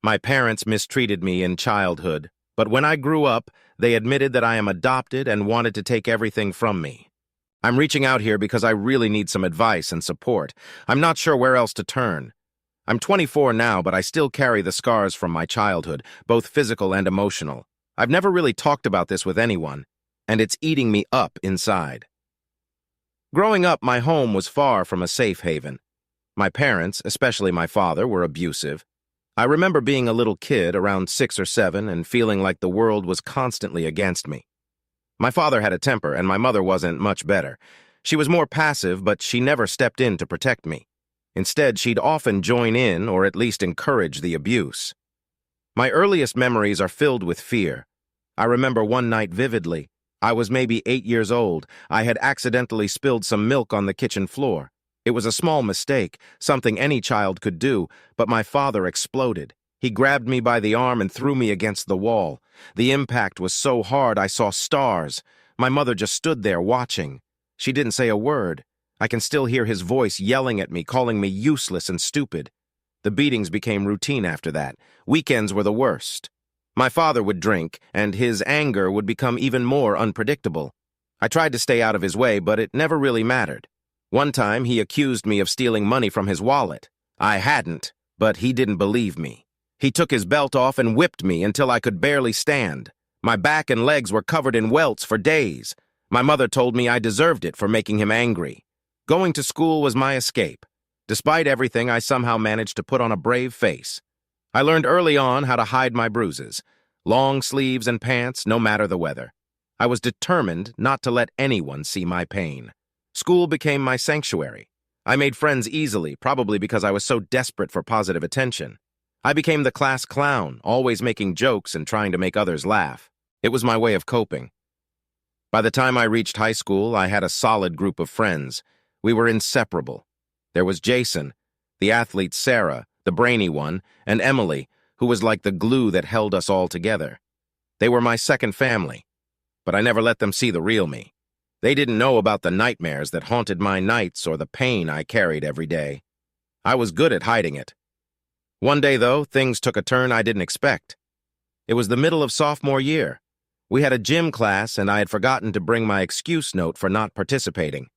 My parents mistreated me in childhood, but when I grew up, they admitted that I am adopted and wanted to take everything from me. I'm reaching out here because I really need some advice and support. I'm not sure where else to turn. I'm 24 now, but I still carry the scars from my childhood, both physical and emotional. I've never really talked about this with anyone, and it's eating me up inside. Growing up, my home was far from a safe haven. My parents, especially my father, were abusive. I remember being a little kid, around 6 or 7, and feeling like the world was constantly against me. My father had a temper, and my mother wasn't much better. She was more passive, but she never stepped in to protect me. Instead, she'd often join in or at least encourage the abuse. My earliest memories are filled with fear. I remember one night vividly. I was maybe 8 years old. I had accidentally spilled some milk on the kitchen floor. It was a small mistake, something any child could do, but my father exploded. He grabbed me by the arm and threw me against the wall. The impact was so hard I saw stars. My mother just stood there watching. She didn't say a word. I can still hear his voice yelling at me, calling me useless and stupid. The beatings became routine after that. Weekends were the worst. My father would drink, and his anger would become even more unpredictable. I tried to stay out of his way, but it never really mattered. One time, he accused me of stealing money from his wallet. I hadn't, but he didn't believe me. He took his belt off and whipped me until I could barely stand. My back and legs were covered in welts for days. My mother told me I deserved it for making him angry. Going to school was my escape. Despite everything, I somehow managed to put on a brave face. I learned early on how to hide my bruises. Long sleeves and pants, no matter the weather. I was determined not to let anyone see my pain. School became my sanctuary. I made friends easily, probably because I was so desperate for positive attention. I became the class clown, always making jokes and trying to make others laugh. It was my way of coping. By the time I reached high school, I had a solid group of friends. We were inseparable. There was Jason, the athlete Sarah, the brainy one, and Emily, who was like the glue that held us all together. They were my second family, but I never let them see the real me. They didn't know about the nightmares that haunted my nights or the pain I carried every day. I was good at hiding it. One day, though, things took a turn I didn't expect. It was the middle of sophomore year. We had a gym class, and I had forgotten to bring my excuse note for not participating.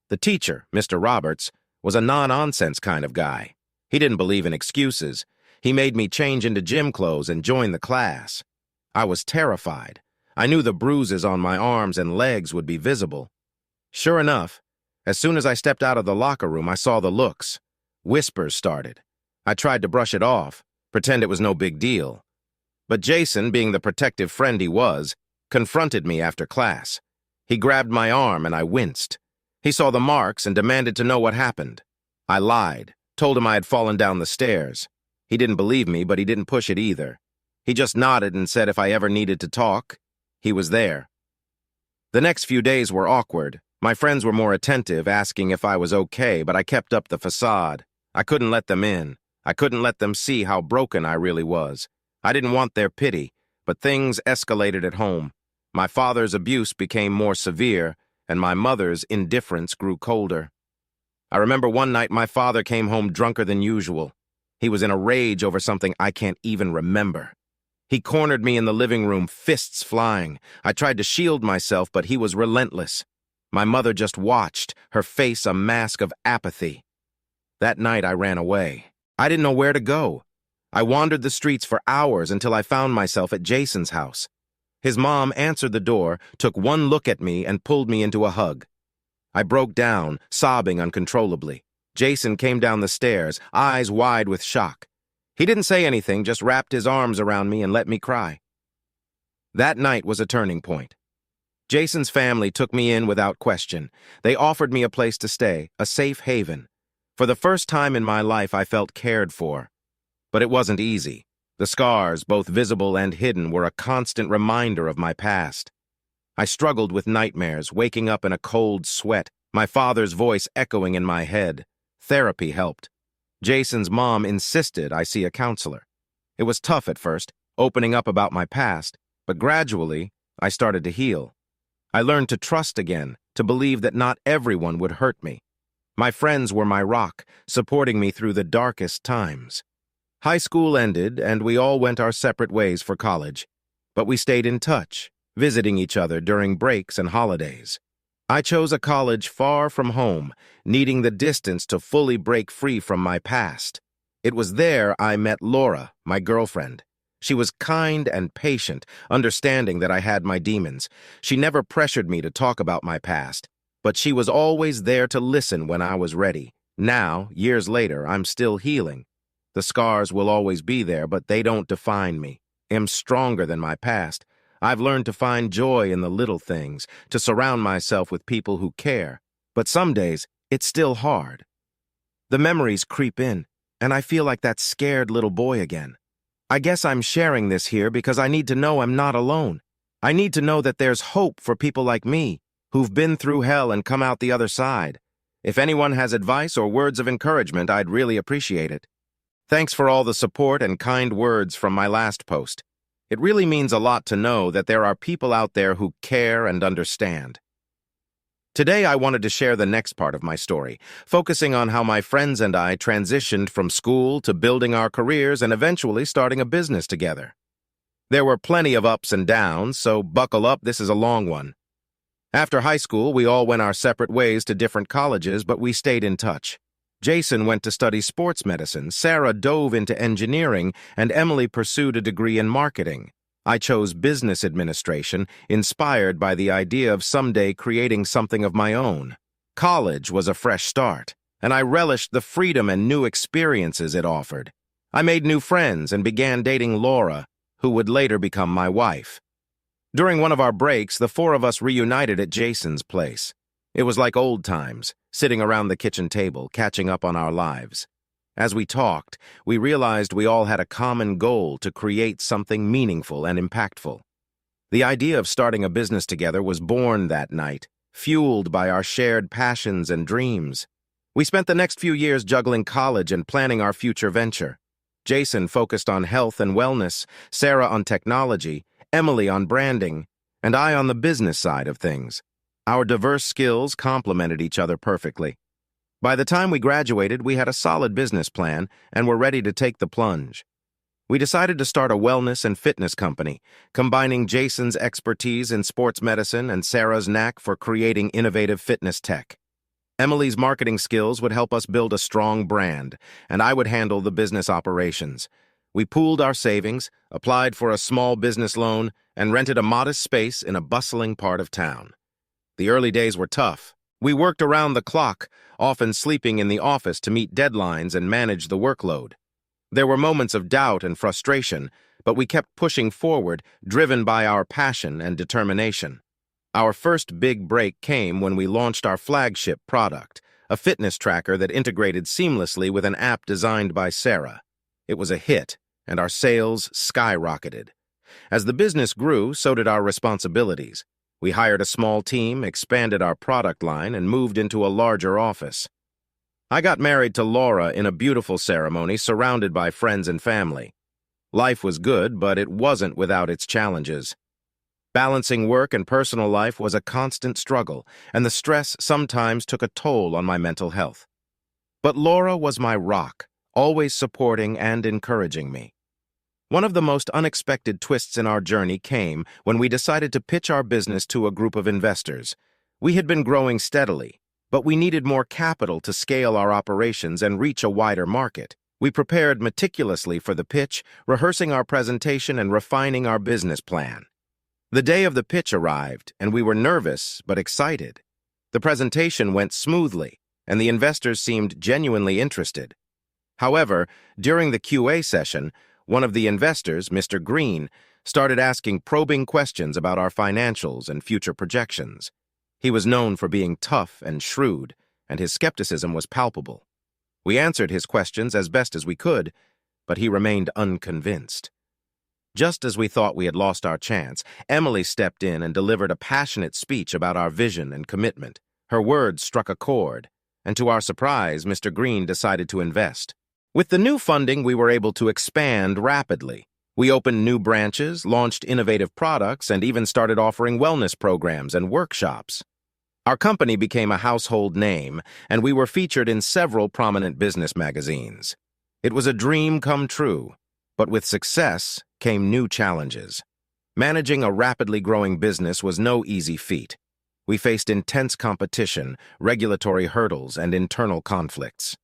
The teacher, Mr. Roberts, was a no-nonsense kind of guy. He didn't believe in excuses. He made me change into gym clothes and join the class. I was terrified. I knew the bruises on my arms and legs would be visible. Sure enough, as soon as I stepped out of the locker room, I saw the looks. Whispers started. I tried to brush it off, pretend it was no big deal. But Jason, being the protective friend he was, confronted me after class. He grabbed my arm and I winced. He saw the marks and demanded to know what happened. I lied, told him I had fallen down the stairs. He didn't believe me, but he didn't push it either. He just nodded and said if I ever needed to talk, he was there. The next few days were awkward. My friends were more attentive, asking if I was okay, but I kept up the facade. I couldn't let them in. I couldn't let them see how broken I really was. I didn't want their pity, but things escalated at home. My father's abuse became more severe, and my mother's indifference grew colder. I remember one night my father came home drunker than usual. He was in a rage over something I can't even remember. He cornered me in the living room, fists flying. I tried to shield myself, but he was relentless. My mother just watched, her face a mask of apathy. That night I ran away. I didn't know where to go. I wandered the streets for hours until I found myself at Jason's house. His mom answered the door, took one look at me, and pulled me into a hug. I broke down, sobbing uncontrollably. Jason came down the stairs, eyes wide with shock. He didn't say anything, just wrapped his arms around me and let me cry. That night was a turning point. Jason's family took me in without question. They offered me a place to stay, a safe haven. For the first time in my life, I felt cared for. But it wasn't easy. The scars, both visible and hidden, were a constant reminder of my past. I struggled with nightmares, waking up in a cold sweat, my father's voice echoing in my head. Therapy helped. Jason's mom insisted I see a counselor. It was tough at first, opening up about my past, but gradually, I started to heal. I learned to trust again, to believe that not everyone would hurt me. My friends were my rock, supporting me through the darkest times. High school ended, and we all went our separate ways for college. But we stayed in touch, visiting each other during breaks and holidays. I chose a college far from home, needing the distance to fully break free from my past. It was there I met Laura, my girlfriend. She was kind and patient, understanding that I had my demons. She never pressured me to talk about my past, but she was always there to listen when I was ready. Now, years later, I'm still healing. The scars will always be there, but they don't define me. I'm stronger than my past. I've learned to find joy in the little things, to surround myself with people who care. But some days, it's still hard. The memories creep in, and I feel like that scared little boy again. I guess I'm sharing this here because I need to know I'm not alone. I need to know that there's hope for people like me, who've been through hell and come out the other side. If anyone has advice or words of encouragement, I'd really appreciate it. Thanks for all the support and kind words from my last post. It really means a lot to know that there are people out there who care and understand. Today, I wanted to share the next part of my story, focusing on how my friends and I transitioned from school to building our careers and eventually starting a business together. There were plenty of ups and downs, so buckle up, this is a long one. After high school, we all went our separate ways to different colleges, but we stayed in touch. Jason went to study sports medicine, Sarah dove into engineering, and Emily pursued a degree in marketing. I chose business administration, inspired by the idea of someday creating something of my own. College was a fresh start, and I relished the freedom and new experiences it offered. I made new friends and began dating Laura, who would later become my wife. During one of our breaks, the four of us reunited at Jason's place. It was like old times, sitting around the kitchen table, catching up on our lives. As we talked, we realized we all had a common goal to create something meaningful and impactful. The idea of starting a business together was born that night, fueled by our shared passions and dreams. We spent the next few years juggling college and planning our future venture. Jason focused on health and wellness, Sarah on technology, Emily on branding, and I on the business side of things. Our diverse skills complemented each other perfectly. By the time we graduated, we had a solid business plan and were ready to take the plunge. We decided to start a wellness and fitness company, combining Jason's expertise in sports medicine and Sarah's knack for creating innovative fitness tech. Emily's marketing skills would help us build a strong brand, and I would handle the business operations. We pooled our savings, applied for a small business loan, and rented a modest space in a bustling part of town. The early days were tough. We worked around the clock, often sleeping in the office to meet deadlines and manage the workload. There were moments of doubt and frustration, but we kept pushing forward, driven by our passion and determination. Our first big break came when we launched our flagship product, a fitness tracker that integrated seamlessly with an app designed by Sarah. It was a hit, and our sales skyrocketed. As the business grew, so did our responsibilities. We hired a small team, expanded our product line, and moved into a larger office. I got married to Laura in a beautiful ceremony surrounded by friends and family. Life was good, but it wasn't without its challenges. Balancing work and personal life was a constant struggle, and the stress sometimes took a toll on my mental health. But Laura was my rock, always supporting and encouraging me. One of the most unexpected twists in our journey came when we decided to pitch our business to a group of investors. We had been growing steadily, but we needed more capital to scale our operations and reach a wider market. We prepared meticulously for the pitch, rehearsing our presentation and refining our business plan. The day of the pitch arrived, and we were nervous but excited. The presentation went smoothly, and the investors seemed genuinely interested. However, during the QA session, one of the investors, Mr. Green, started asking probing questions about our financials and future projections. He was known for being tough and shrewd, and his skepticism was palpable. We answered his questions as best as we could, but he remained unconvinced. Just as we thought we had lost our chance, Emily stepped in and delivered a passionate speech about our vision and commitment. Her words struck a chord, and to our surprise, Mr. Green decided to invest. With the new funding, we were able to expand rapidly. We opened new branches, launched innovative products, and even started offering wellness programs and workshops. Our company became a household name, and we were featured in several prominent business magazines. It was a dream come true, but with success came new challenges. Managing a rapidly growing business was no easy feat. We faced intense competition, regulatory hurdles, and internal conflicts.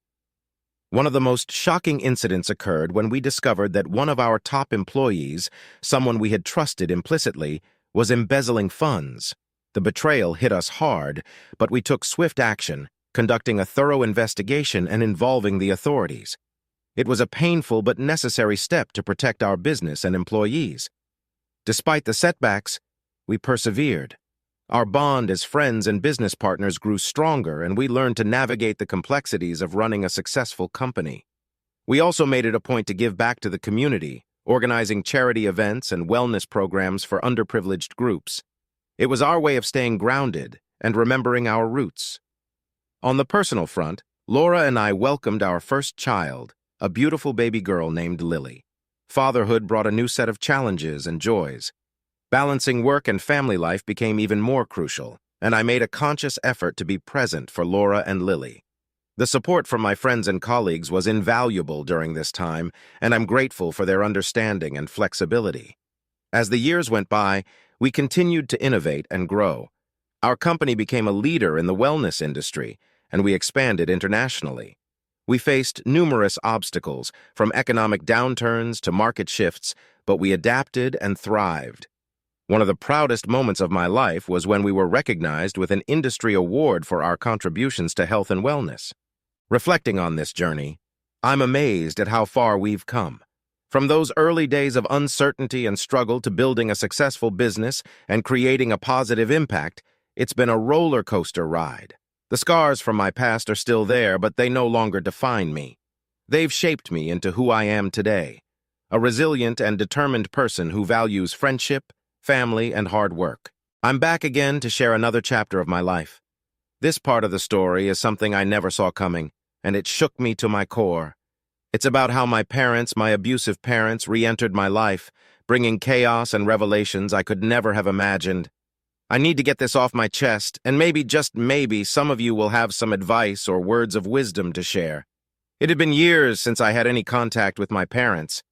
One of the most shocking incidents occurred when we discovered that one of our top employees, someone we had trusted implicitly, was embezzling funds. The betrayal hit us hard, but we took swift action, conducting a thorough investigation and involving the authorities. It was a painful but necessary step to protect our business and employees. Despite the setbacks, we persevered. Our bond as friends and business partners grew stronger, and we learned to navigate the complexities of running a successful company. We also made it a point to give back to the community, organizing charity events and wellness programs for underprivileged groups. It was our way of staying grounded and remembering our roots. On the personal front, Laura and I welcomed our first child, a beautiful baby girl named Lily. Fatherhood brought a new set of challenges and joys. Balancing work and family life became even more crucial, and I made a conscious effort to be present for Laura and Lily. The support from my friends and colleagues was invaluable during this time, and I'm grateful for their understanding and flexibility. As the years went by, we continued to innovate and grow. Our company became a leader in the wellness industry, and we expanded internationally. We faced numerous obstacles, from economic downturns to market shifts, but we adapted and thrived. One of the proudest moments of my life was when we were recognized with an industry award for our contributions to health and wellness. Reflecting on this journey, I'm amazed at how far we've come. From those early days of uncertainty and struggle to building a successful business and creating a positive impact, it's been a roller coaster ride. The scars from my past are still there, but they no longer define me. They've shaped me into who I am today, a resilient and determined person who values friendship, family, and hard work. I'm back again to share another chapter of my life. This part of the story is something I never saw coming, and it shook me to my core. It's about how my abusive parents, re-entered my life, bringing chaos and revelations I could never have imagined. I need to get this off my chest, and maybe, just maybe, some of you will have some advice or words of wisdom to share. It had been years since I had any contact with my parents.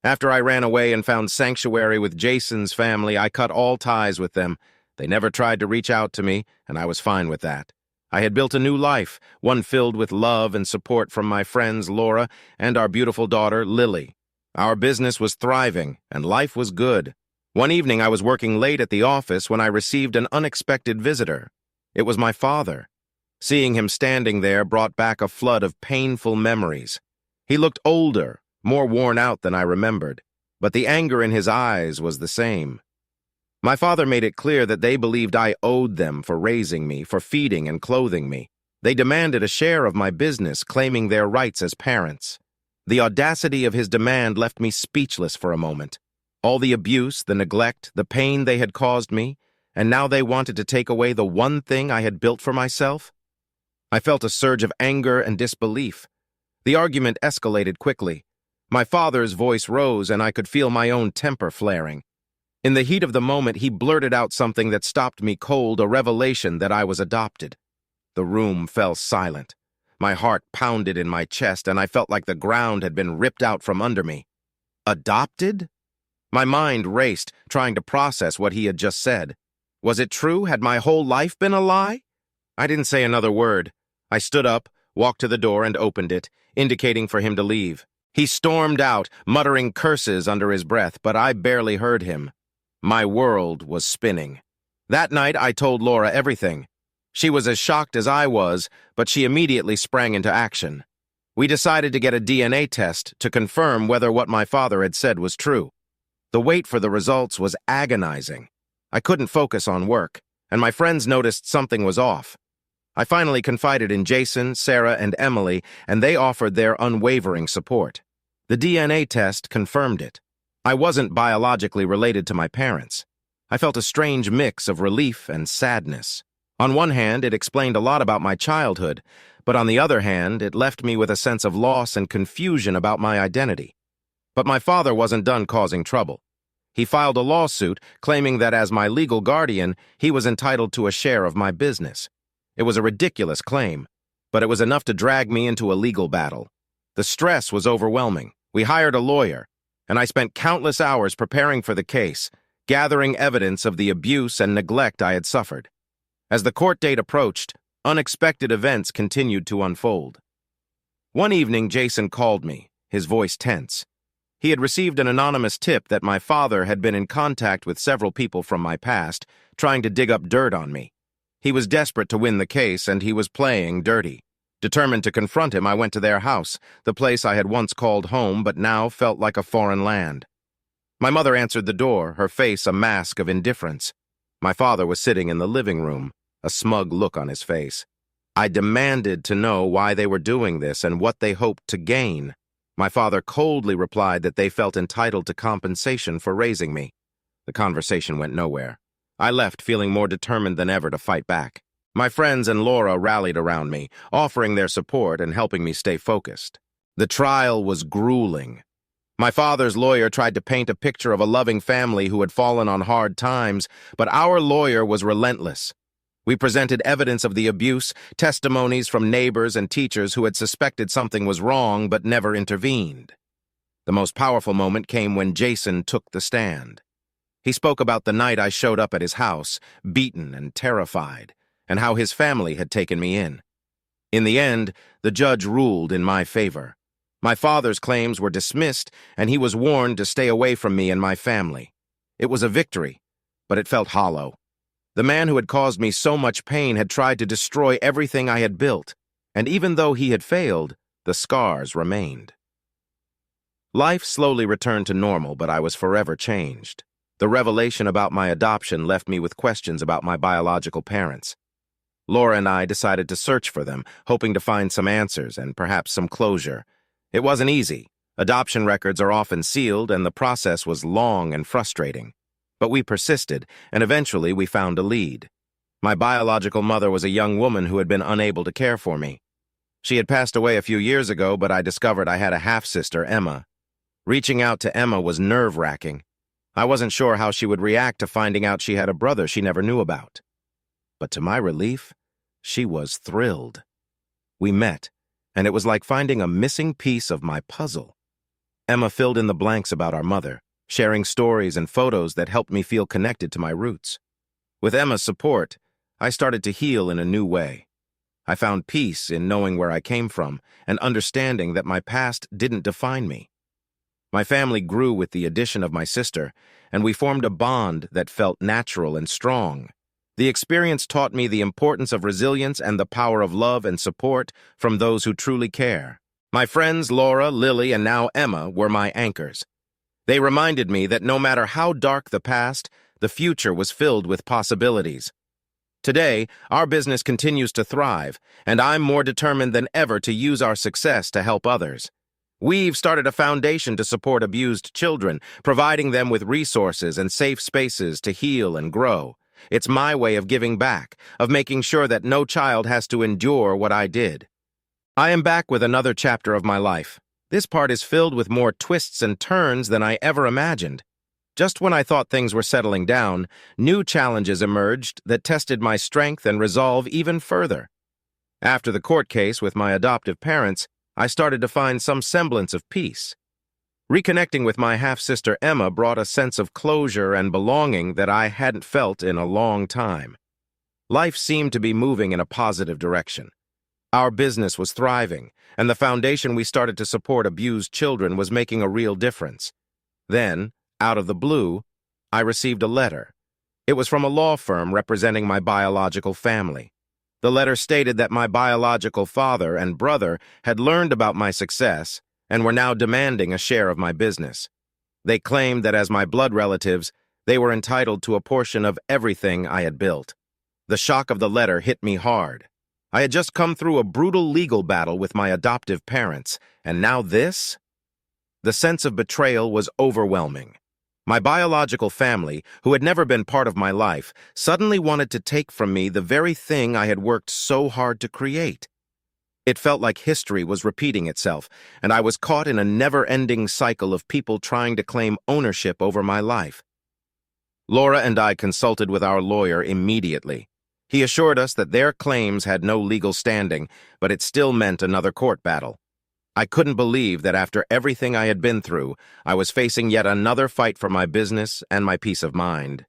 After I ran away and found sanctuary with Jason's family, I cut all ties with them. They never tried to reach out to me, and I was fine with that. I had built a new life, one filled with love and support from my friends Laura and our beautiful daughter, Lily. Our business was thriving, and life was good. One evening I was working late at the office when I received an unexpected visitor. It was my father. Seeing him standing there brought back a flood of painful memories. He looked older, more worn out than I remembered, but the anger in his eyes was the same. My father made it clear that they believed I owed them for raising me, for feeding and clothing me. They demanded a share of my business, claiming their rights as parents. The audacity of his demand left me speechless for a moment. All the abuse, the neglect, the pain they had caused me, and now they wanted to take away the one thing I had built for myself? I felt a surge of anger and disbelief. The argument escalated quickly. My father's voice rose, and I could feel my own temper flaring. In the heat of the moment, he blurted out something that stopped me cold, a revelation that I was adopted. The room fell silent. My heart pounded in my chest, and I felt like the ground had been ripped out from under me. Adopted? My mind raced, trying to process what he had just said. Was it true? Had my whole life been a lie? I didn't say another word. I stood up, walked to the door, and opened it, indicating for him to leave. He stormed out, muttering curses under his breath, but I barely heard him. My world was spinning. That night, I told Laura everything. She was as shocked as I was, but she immediately sprang into action. We decided to get a DNA test to confirm whether what my father had said was true. The wait for the results was agonizing. I couldn't focus on work, and my friends noticed something was off. I finally confided in Jason, Sarah, and Emily, and they offered their unwavering support. The DNA test confirmed it. I wasn't biologically related to my parents. I felt a strange mix of relief and sadness. On one hand, it explained a lot about my childhood, but on the other hand, it left me with a sense of loss and confusion about my identity. But my father wasn't done causing trouble. He filed a lawsuit claiming that as my legal guardian, he was entitled to a share of my business. It was a ridiculous claim, but it was enough to drag me into a legal battle. The stress was overwhelming. We hired a lawyer, and I spent countless hours preparing for the case, gathering evidence of the abuse and neglect I had suffered. As the court date approached, unexpected events continued to unfold. One evening, Jason called me, his voice tense. He had received an anonymous tip that my father had been in contact with several people from my past, trying to dig up dirt on me. He was desperate to win the case, and he was playing dirty. Determined to confront him, I went to their house, the place I had once called home but now felt like a foreign land. My mother answered the door, her face a mask of indifference. My father was sitting in the living room, a smug look on his face. I demanded to know why they were doing this and what they hoped to gain. My father coldly replied that they felt entitled to compensation for raising me. The conversation went nowhere. I left feeling more determined than ever to fight back. My friends and Laura rallied around me, offering their support and helping me stay focused. The trial was grueling. My father's lawyer tried to paint a picture of a loving family who had fallen on hard times, but our lawyer was relentless. We presented evidence of the abuse, testimonies from neighbors and teachers who had suspected something was wrong but never intervened. The most powerful moment came when Jason took the stand. He spoke about the night I showed up at his house, beaten and terrified, and how his family had taken me in. In the end, the judge ruled in my favor. My father's claims were dismissed, and he was warned to stay away from me and my family. It was a victory, but it felt hollow. The man who had caused me so much pain had tried to destroy everything I had built, and even though he had failed, the scars remained. Life slowly returned to normal, but I was forever changed. The revelation about my adoption left me with questions about my biological parents. Laura and I decided to search for them, hoping to find some answers and perhaps some closure. It wasn't easy. Adoption records are often sealed, and the process was long and frustrating. But we persisted, and eventually we found a lead. My biological mother was a young woman who had been unable to care for me. She had passed away a few years ago, but I discovered I had a half-sister, Emma. Reaching out to Emma was nerve-wracking. I wasn't sure how she would react to finding out she had a brother she never knew about. But to my relief, she was thrilled. We met, and it was like finding a missing piece of my puzzle. Emma filled in the blanks about our mother, sharing stories and photos that helped me feel connected to my roots. With Emma's support, I started to heal in a new way. I found peace in knowing where I came from and understanding that my past didn't define me. My family grew with the addition of my sister, and we formed a bond that felt natural and strong. The experience taught me the importance of resilience and the power of love and support from those who truly care. My friends Laura, Lily, and now Emma were my anchors. They reminded me that no matter how dark the past, the future was filled with possibilities. Today, our business continues to thrive, and I'm more determined than ever to use our success to help others. We've started a foundation to support abused children, providing them with resources and safe spaces to heal and grow. It's my way of giving back, of making sure that no child has to endure what I did. I am back with another chapter of my life. This part is filled with more twists and turns than I ever imagined. Just when I thought things were settling down, new challenges emerged that tested my strength and resolve even further. After the court case with my adoptive parents, I started to find some semblance of peace. Reconnecting with my half-sister Emma brought a sense of closure and belonging that I hadn't felt in a long time. Life seemed to be moving in a positive direction. Our business was thriving, and the foundation we started to support abused children was making a real difference. Then, out of the blue, I received a letter. It was from a law firm representing my biological family. The letter stated that my biological father and brother had learned about my success and were now demanding a share of my business. They claimed that as my blood relatives, they were entitled to a portion of everything I had built. The shock of the letter hit me hard. I had just come through a brutal legal battle with my adoptive parents, and now this? The sense of betrayal was overwhelming. My biological family, who had never been part of my life, suddenly wanted to take from me the very thing I had worked so hard to create. It felt like history was repeating itself, and I was caught in a never-ending cycle of people trying to claim ownership over my life. Laura and I consulted with our lawyer immediately. He assured us that their claims had no legal standing, but it still meant another court battle. I couldn't believe that after everything I had been through, I was facing yet another fight for my business and my peace of mind.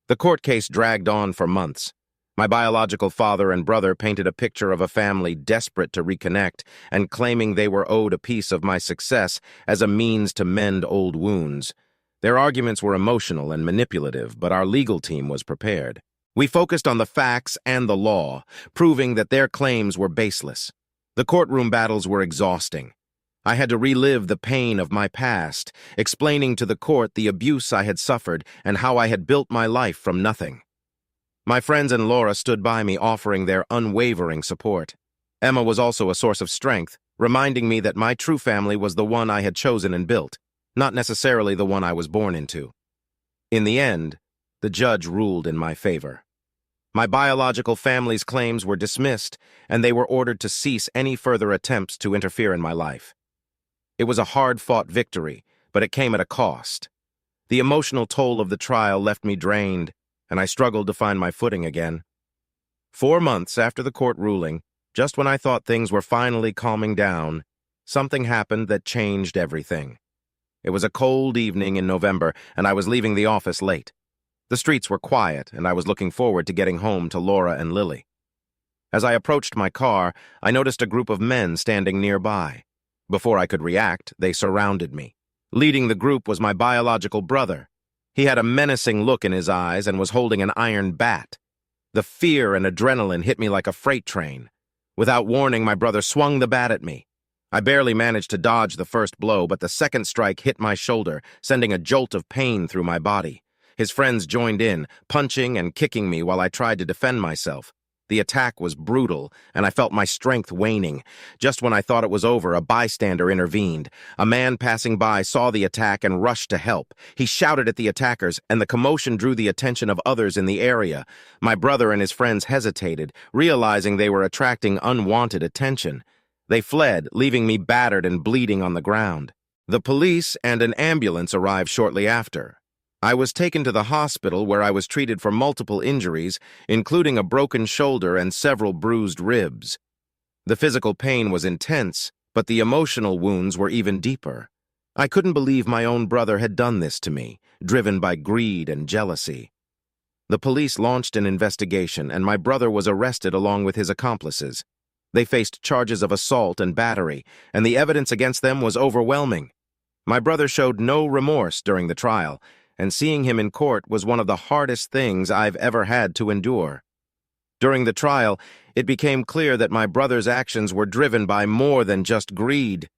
The court case dragged on for months. My biological father and brother painted a picture of a family desperate to reconnect and claiming they were owed a piece of my success as a means to mend old wounds. Their arguments were emotional and manipulative, but our legal team was prepared. We focused on the facts and the law, proving that their claims were baseless. The courtroom battles were exhausting. I had to relive the pain of my past, explaining to the court the abuse I had suffered and how I had built my life from nothing. My friends and Laura stood by me, offering their unwavering support. Emma was also a source of strength, reminding me that my true family was the one I had chosen and built, not necessarily the one I was born into. In the end, the judge ruled in my favor. My biological family's claims were dismissed, and they were ordered to cease any further attempts to interfere in my life. It was a hard-fought victory, but it came at a cost. The emotional toll of the trial left me drained, and I struggled to find my footing again. 4 months after the court ruling, just when I thought things were finally calming down, something happened that changed everything. It was a cold evening in November, and I was leaving the office late. The streets were quiet, and I was looking forward to getting home to Laura and Lily. As I approached my car, I noticed a group of men standing nearby. Before I could react, they surrounded me. Leading the group was my biological brother. He had a menacing look in his eyes and was holding an iron bat. The fear and adrenaline hit me like a freight train. Without warning, my brother swung the bat at me. I barely managed to dodge the first blow, but the second strike hit my shoulder, sending a jolt of pain through my body. His friends joined in, punching and kicking me while I tried to defend myself. The attack was brutal, and I felt my strength waning. Just when I thought it was over, a bystander intervened. A man passing by saw the attack and rushed to help. He shouted at the attackers, and the commotion drew the attention of others in the area. My brother and his friends hesitated, realizing they were attracting unwanted attention. They fled, leaving me battered and bleeding on the ground. The police and an ambulance arrived shortly after. I was taken to the hospital where I was treated for multiple injuries, including a broken shoulder and several bruised ribs. The physical pain was intense, but the emotional wounds were even deeper. I couldn't believe my own brother had done this to me, driven by greed and jealousy. The police launched an investigation, and my brother was arrested along with his accomplices. They faced charges of assault and battery, and the evidence against them was overwhelming. My brother showed no remorse during the trial, and seeing him in court was one of the hardest things I've ever had to endure. During the trial, it became clear that my brother's actions were driven by more than just greed.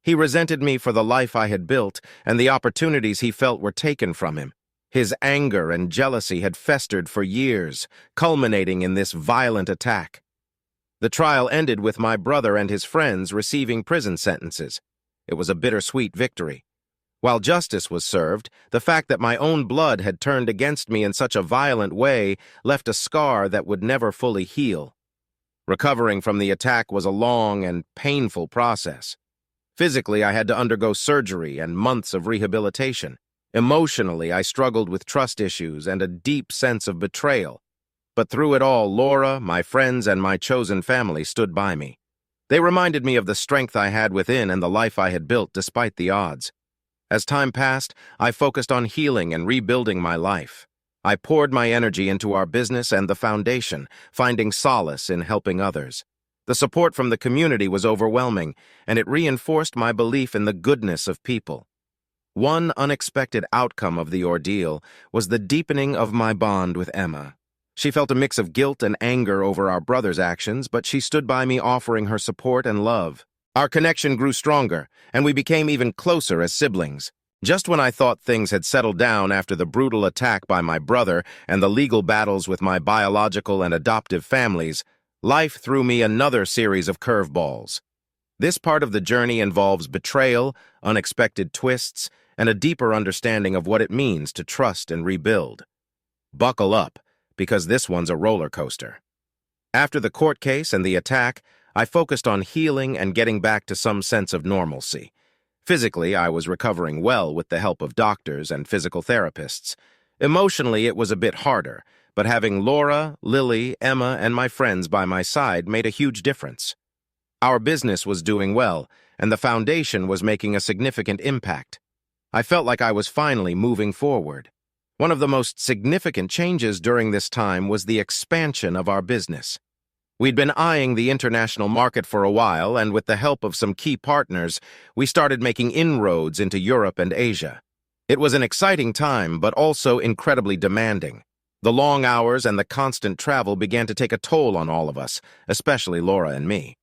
He resented me for the life I had built and the opportunities he felt were taken from him. His anger and jealousy had festered for years, culminating in this violent attack. The trial ended with my brother and his friends receiving prison sentences. It was a bittersweet victory. While justice was served, the fact that my own blood had turned against me in such a violent way left a scar that would never fully heal. Recovering from the attack was a long and painful process. Physically, I had to undergo surgery and months of rehabilitation. Emotionally, I struggled with trust issues and a deep sense of betrayal. But through it all, Laura, my friends, and my chosen family stood by me. They reminded me of the strength I had within and the life I had built despite the odds. As time passed, I focused on healing and rebuilding my life. I poured my energy into our business and the foundation, finding solace in helping others. The support from the community was overwhelming, and it reinforced my belief in the goodness of people. One unexpected outcome of the ordeal was the deepening of my bond with Emma. She felt a mix of guilt and anger over our brother's actions, but she stood by me offering her support and love. Our connection grew stronger, and we became even closer as siblings. Just when I thought things had settled down after the brutal attack by my brother and the legal battles with my biological and adoptive families, life threw me another series of curveballs. This part of the journey involves betrayal, unexpected twists, and a deeper understanding of what it means to trust and rebuild. Buckle up, because this one's a roller coaster. After the court case and the attack, I focused on healing and getting back to some sense of normalcy. Physically, I was recovering well with the help of doctors and physical therapists. Emotionally, it was a bit harder, but having Laura, Lily, Emma, and my friends by my side made a huge difference. Our business was doing well, and the foundation was making a significant impact. I felt like I was finally moving forward. One of the most significant changes during this time was the expansion of our business. We'd been eyeing the international market for a while, and with the help of some key partners, we started making inroads into Europe and Asia. It was an exciting time, but also incredibly demanding. The long hours and the constant travel began to take a toll on all of us, especially Laura and me.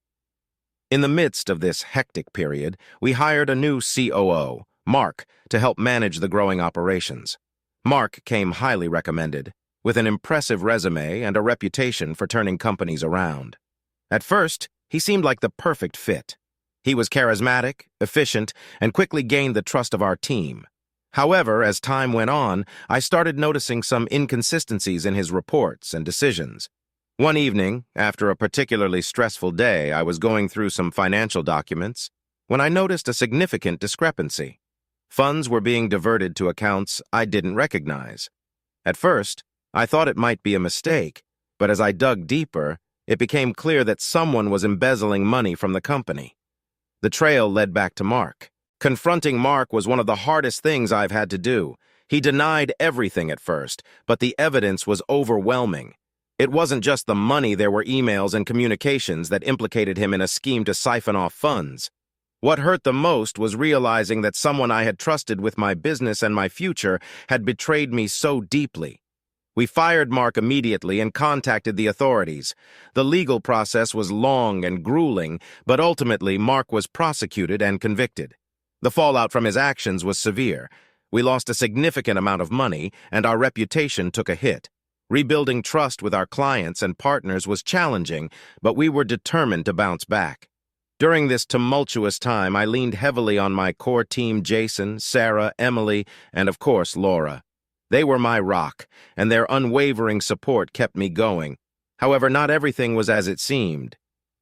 In the midst of this hectic period, we hired a new COO, Mark, to help manage the growing operations. Mark came highly recommended, with an impressive resume and a reputation for turning companies around. At first, he seemed like the perfect fit. He was charismatic, efficient, and quickly gained the trust of our team. However, as time went on, I started noticing some inconsistencies in his reports and decisions. One evening, after a particularly stressful day, I was going through some financial documents when I noticed a significant discrepancy. Funds were being diverted to accounts I didn't recognize. At first, I thought it might be a mistake, but as I dug deeper, it became clear that someone was embezzling money from the company. The trail led back to Mark. Confronting Mark was one of the hardest things I've had to do. He denied everything at first, but the evidence was overwhelming. It wasn't just the money, there were emails and communications that implicated him in a scheme to siphon off funds. What hurt the most was realizing that someone I had trusted with my business and my future had betrayed me so deeply. We fired Mark immediately and contacted the authorities. The legal process was long and grueling, but ultimately Mark was prosecuted and convicted. The fallout from his actions was severe. We lost a significant amount of money, and our reputation took a hit. Rebuilding trust with our clients and partners was challenging, but we were determined to bounce back. During this tumultuous time, I leaned heavily on my core team: Jason, Sarah, Emily, and of course, Laura. They were my rock, and their unwavering support kept me going. However, not everything was as it seemed.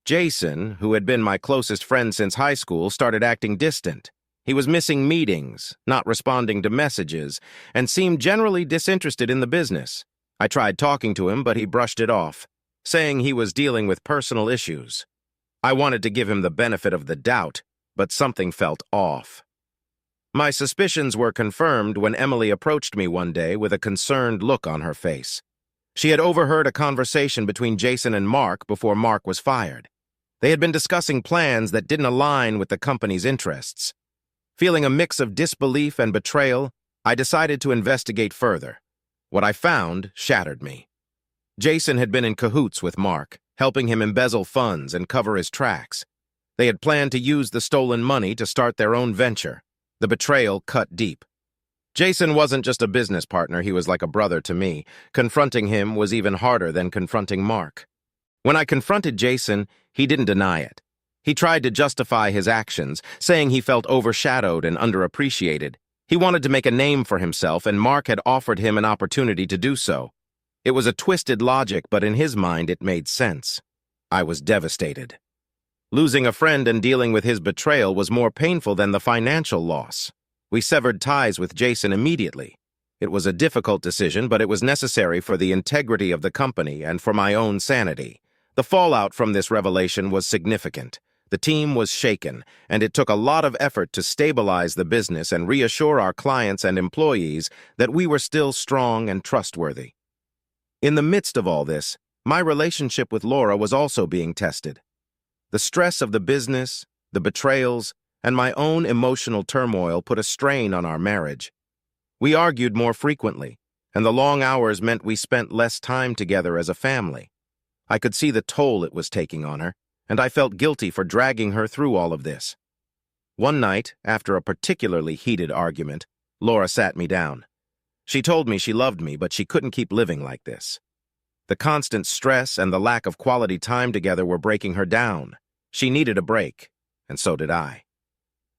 Jason, who had been my closest friend since high school, started acting distant. He was missing meetings, not responding to messages, and seemed generally disinterested in the business. I tried talking to him, but he brushed it off, saying he was dealing with personal issues. I wanted to give him the benefit of the doubt, but something felt off. My suspicions were confirmed when Emily approached me one day with a concerned look on her face. She had overheard a conversation between Jason and Mark before Mark was fired. They had been discussing plans that didn't align with the company's interests. Feeling a mix of disbelief and betrayal, I decided to investigate further. What I found shattered me. Jason had been in cahoots with Mark, helping him embezzle funds and cover his tracks. They had planned to use the stolen money to start their own venture. The betrayal cut deep. Jason wasn't just a business partner, he was like a brother to me. Confronting him was even harder than confronting Mark. When I confronted Jason, he didn't deny it. He tried to justify his actions, saying he felt overshadowed and underappreciated. He wanted to make a name for himself, and Mark had offered him an opportunity to do so. It was a twisted logic, but in his mind it made sense. I was devastated. Losing a friend and dealing with his betrayal was more painful than the financial loss. We severed ties with Jason immediately. It was a difficult decision, but it was necessary for the integrity of the company and for my own sanity. The fallout from this revelation was significant. The team was shaken, and it took a lot of effort to stabilize the business and reassure our clients and employees that we were still strong and trustworthy. In the midst of all this, my relationship with Laura was also being tested. The stress of the business, the betrayals, and my own emotional turmoil put a strain on our marriage. We argued more frequently, and the long hours meant we spent less time together as a family. I could see the toll it was taking on her, and I felt guilty for dragging her through all of this. One night, after a particularly heated argument, Laura sat me down. She told me she loved me, but she couldn't keep living like this. The constant stress and the lack of quality time together were breaking her down. She needed a break, and so did I.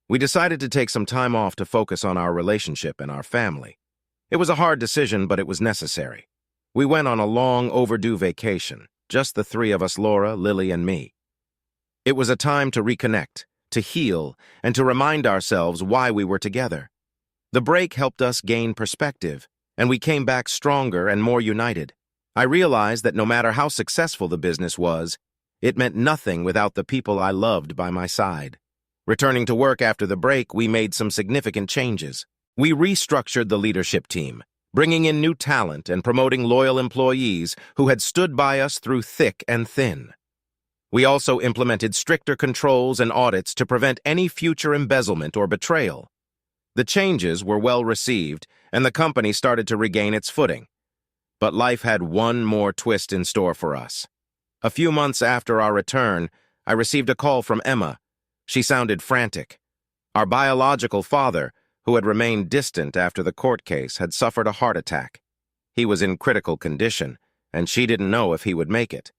We decided to take some time off to focus on our relationship and our family. It was a hard decision, but it was necessary. We went on a long overdue vacation, just the three of us, Laura, Lily, and me. It was a time to reconnect, to heal, and to remind ourselves why we were together. The break helped us gain perspective, and we came back stronger and more united. I realized that no matter how successful the business was, it meant nothing without the people I loved by my side. Returning to work after the break, we made some significant changes. We restructured the leadership team, bringing in new talent and promoting loyal employees who had stood by us through thick and thin. We also implemented stricter controls and audits to prevent any future embezzlement or betrayal. The changes were well received, and the company started to regain its footing. But life had one more twist in store for us. A few months after our return, I received a call from Emma. She sounded frantic. Our biological father, who had remained distant after the court case, had suffered a heart attack. He was in critical condition, and she didn't know if he would make it.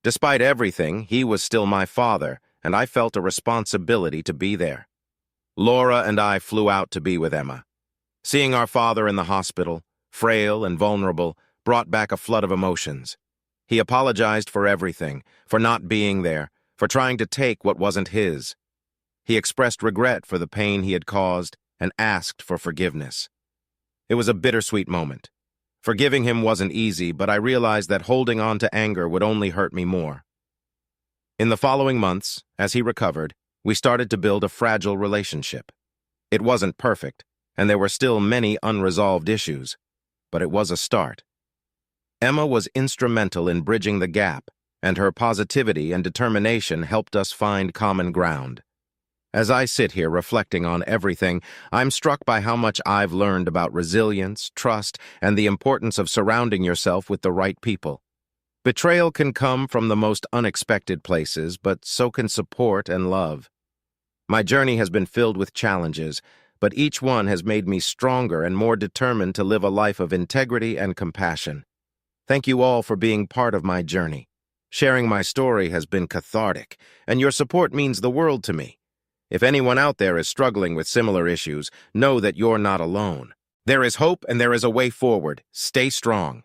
Despite everything, he was still my father, and I felt a responsibility to be there. Laura and I flew out to be with Emma. Seeing our father in the hospital, frail and vulnerable, brought back a flood of emotions. He apologized for everything, for not being there, for trying to take what wasn't his. He expressed regret for the pain he had caused and asked for forgiveness. It was a bittersweet moment. Forgiving him wasn't easy, but I realized that holding on to anger would only hurt me more. In the following months, as he recovered, we started to build a fragile relationship. It wasn't perfect, and there were still many unresolved issues, but it was a start. Emma was instrumental in bridging the gap, and her positivity and determination helped us find common ground. As I sit here reflecting on everything, I'm struck by how much I've learned about resilience, trust, and the importance of surrounding yourself with the right people. Betrayal can come from the most unexpected places, but so can support and love. My journey has been filled with challenges, but each one has made me stronger and more determined to live a life of integrity and compassion. Thank you all for being part of my journey. Sharing my story has been cathartic, and your support means the world to me. If anyone out there is struggling with similar issues, know that you're not alone. There is hope and there is a way forward. Stay strong.